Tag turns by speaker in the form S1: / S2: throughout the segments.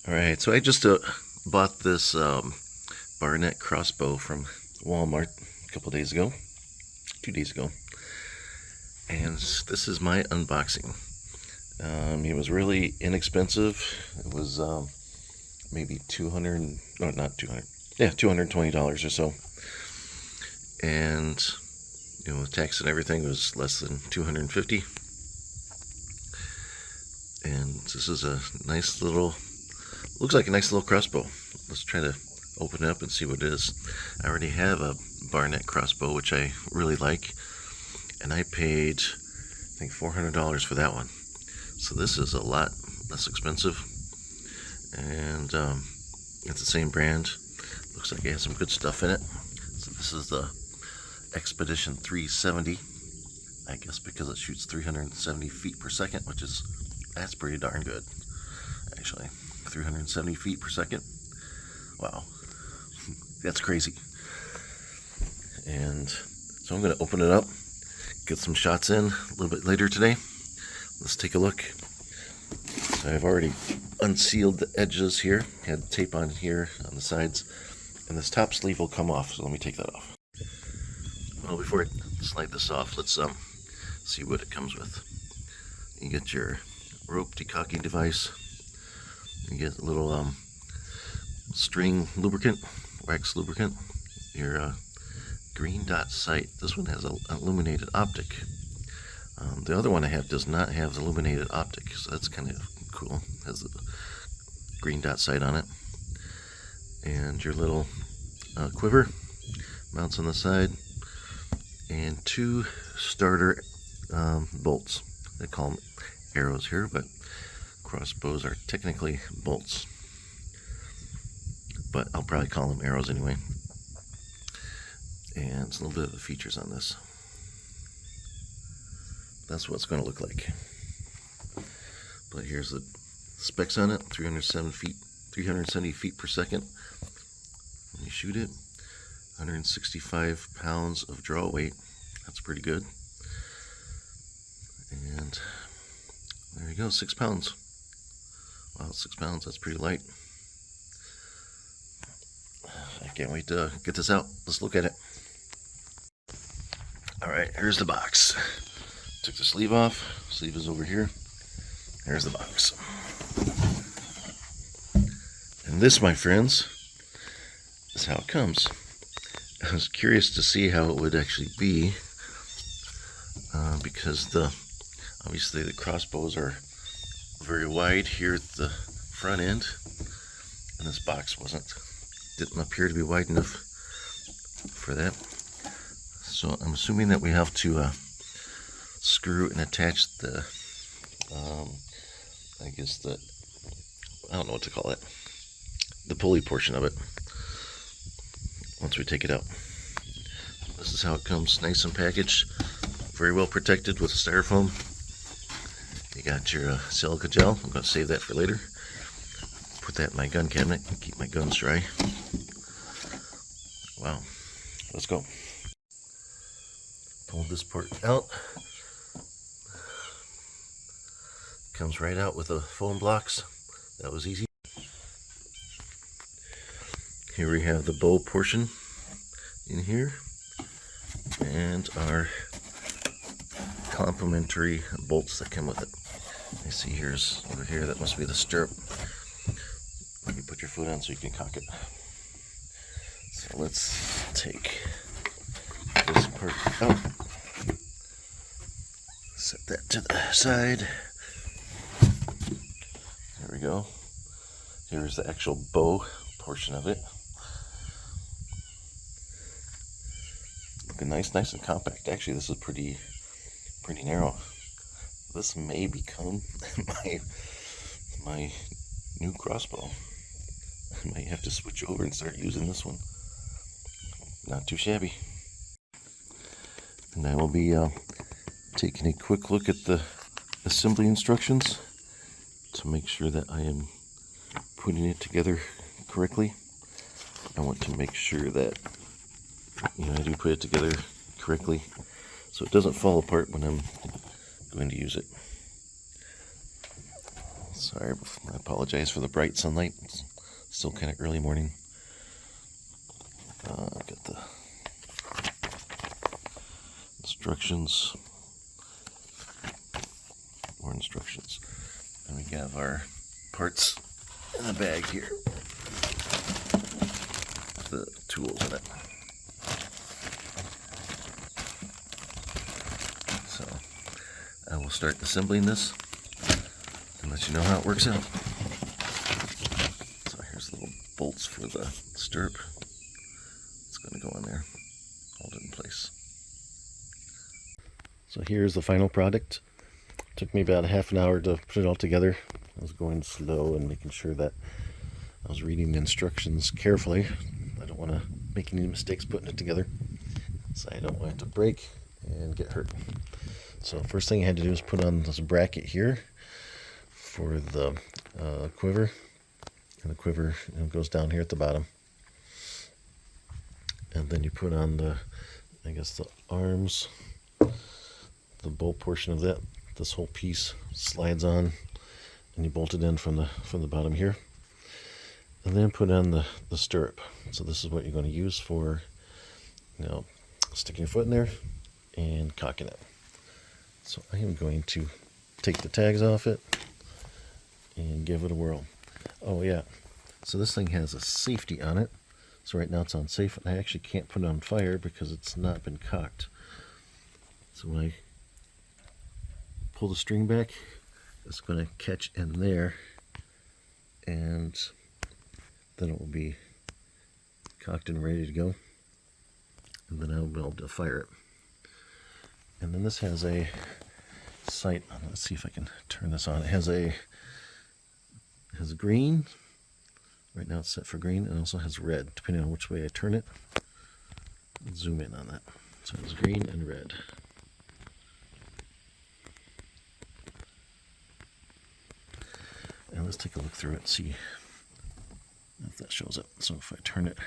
S1: Alright, so I just bought this bayonet crossbow from Wal-Mart a couple days ago, 2 days ago, and this is my unboxing. It was really inexpensive. It was maybe $220 or so, and with tax and everything, it was less than $250. And this is a nice little, looks like a nice little crossbow. Let's try to open it up and see what it is. I already have a bayonet crossbow, which I really like, and I paid, I think, $400 for that one. So this is a lot less expensive, and it's the same brand. Looks like it has some good stuff in it. So this is the Expedition 370, I guess, because it shoots 370 feet per second, that's pretty darn good, actually. 370 feet per second. Wow, that's crazy. And so I'm going to open it up, get some shots in a little bit later today. Let's take a look. So I've already unsealed the edges here, had tape on here on the sides, and this top sleeve will come off, so let me take that off. Well, before I slide this off, let's see what it comes with. You get your rope decocking device. You get a little string lubricant, wax lubricant, your green dot sight. This one has an illuminated optic. The other one I have does not have the illuminated optic, so that's kind of cool. It has the green dot sight on it. And your little quiver mounts on the side, and 2 starter bolts. They call them arrows here, but crossbows are technically bolts, but I'll probably call them arrows anyway. And it's a little bit of the features on this. That's what it's going to look like. But here's the specs on it: 370 feet per second when you shoot it. 165 pounds of draw weight. That's pretty good. And there you go, 6 pounds. Wow, 6 pounds, that's pretty light. I can't wait to get this out. Let's look at it. Alright, here's the box. Took the sleeve off. Sleeve is over here. Here's the box. And this, my friends, is how it comes. I was curious to see how it would actually be, because obviously the crossbows are very wide here at the front end, and this box didn't appear to be wide enough for that. So I'm assuming that we have to screw and attach the I don't know what to call it, the pulley portion of it once we take it out. This is how it comes, nice and packaged, very well protected with styrofoam. You got your silica gel. I'm going to save that for later. Put that in my gun cabinet and keep my guns dry. Wow, let's go. Pull this part out. Comes right out with the foam blocks. That was easy. Here we have the bow portion in here, and our complementary bolts that come with it. I see here's over here, that must be the stirrup. You put your foot on so you can cock it. So let's take this part out. Set that to the side. There we go. Here's the actual bow portion of it. Looking nice and compact. Actually, this is pretty narrow. This may become my new crossbow. I might have to switch over and start using this one. Not too shabby. And I will be taking a quick look at the assembly instructions to make sure that I am putting it together correctly. I want to make sure that I do put it together correctly so it doesn't fall apart when I'm going to use it. Sorry, I apologize for the bright sunlight. It's still kind of early morning. Got the instructions. More instructions. And we have our parts in a bag here. The tools in it. So I will start assembling this and let you know how it works out. So here's the little bolts for the stirrup. It's going to go on there, hold it in place. So here's the final product. It took me about a half an hour to put it all together. I was going slow and making sure that I was reading the instructions carefully. I don't want to make any mistakes putting it together, so I don't want it to break and get hurt. So first thing I had to do is put on this bracket here for the quiver, and the quiver goes down here at the bottom. And then you put on the arms, the bolt portion of that. This whole piece slides on, and you bolt it in from the bottom here. And then put on the stirrup. So this is what you're going to use for, sticking your foot in there and cocking it. So I am going to take the tags off it and give it a whirl. Oh yeah, so this thing has a safety on it. So right now it's on safe, and I actually can't put it on fire because it's not been cocked. So when I pull the string back, it's going to catch in there, and then it will be cocked and ready to go, and then I'll be able to fire it. And then this has a sight. Let's see if I can turn this on. It has green. Right now it's set for green, and also has red, depending on which way I turn it. I'll zoom in on that. So it's green and red. And let's take a look through it and see if that shows up. So if I turn it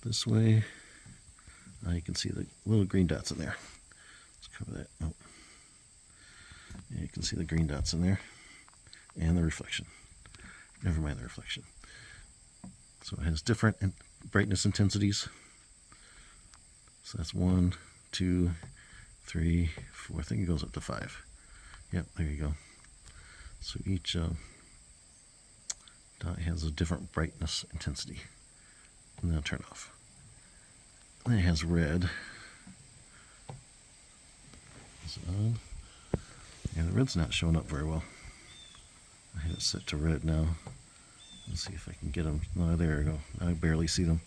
S1: this way, you can see the little green dots in there. Let's cover that. Oh. Yeah, you can see the green dots in there, and the reflection. Never mind the reflection. So it has different brightness intensities. So that's 1, 2, 3, 4. I think it goes up to 5. Yep, there you go. So each dot has a different brightness intensity. And then I'll turn it off. Then it has red. Is it on? Yeah, the red's not showing up very well. I have it set to red now. Let's see if I can get them. No, there we go. I barely see them.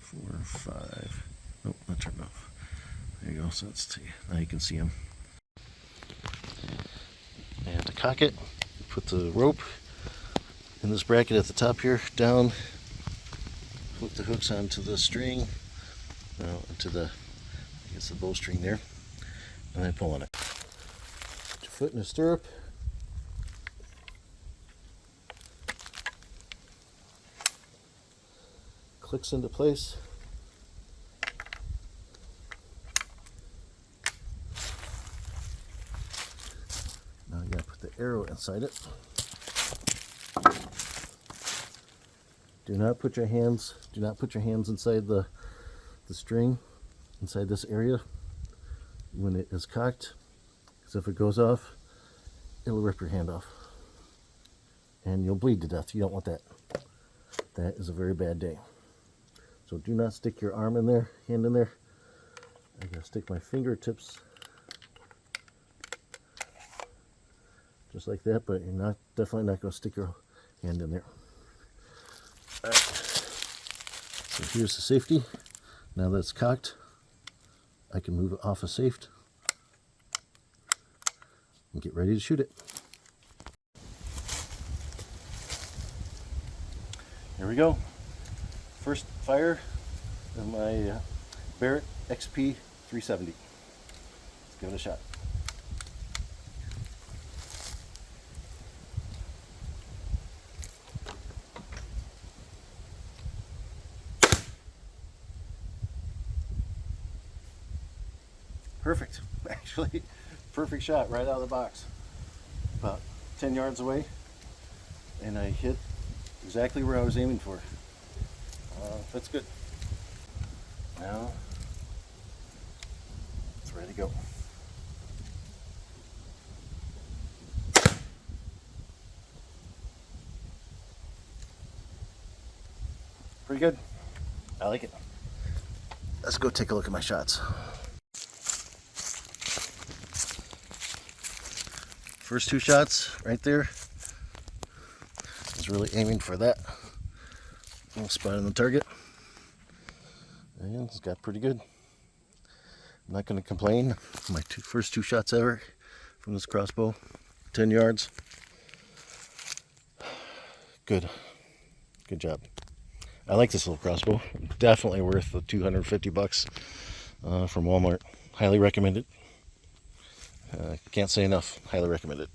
S1: 4, 5. Oh, I turned it off. There you go. So let's see. Now you can see them. And to cock it, put the rope in this bracket at the top here, down, hook the hooks onto the string, into the bowstring there, and then pull on it. Put your foot in the stirrup. Clicks into place. Now you gotta put the arrow inside it. Do not put your hands inside the string, inside this area when it is cocked, because if it goes off, it'll rip your hand off and you'll bleed to death. You don't want that. That is a very bad day. So do not stick your arm in there, hand in there. I'm gonna stick my fingertips just like that, but you're definitely not gonna stick your hand in there. All right. So here's the safety. Now that it's cocked, I can move it off of safety and get ready to shoot it. Here we go. First fire of my Barrett XP 370. Let's give it a shot. Perfect. Actually, perfect shot right out of the box.
S2: about 10 yards away, and I hit exactly where I was aiming for. That's good. Now it's ready to go. Pretty good. I like it. Let's go take a look at my shots. First two shots right there. I was really aiming for that little spot on the target. And it's got pretty good. I'm not going to complain. My first two shots ever from this crossbow. 10 yards. Good. Good job. I like this little crossbow. Definitely worth the $250 from Walmart. Highly recommend it. Can't say enough. Highly recommend it.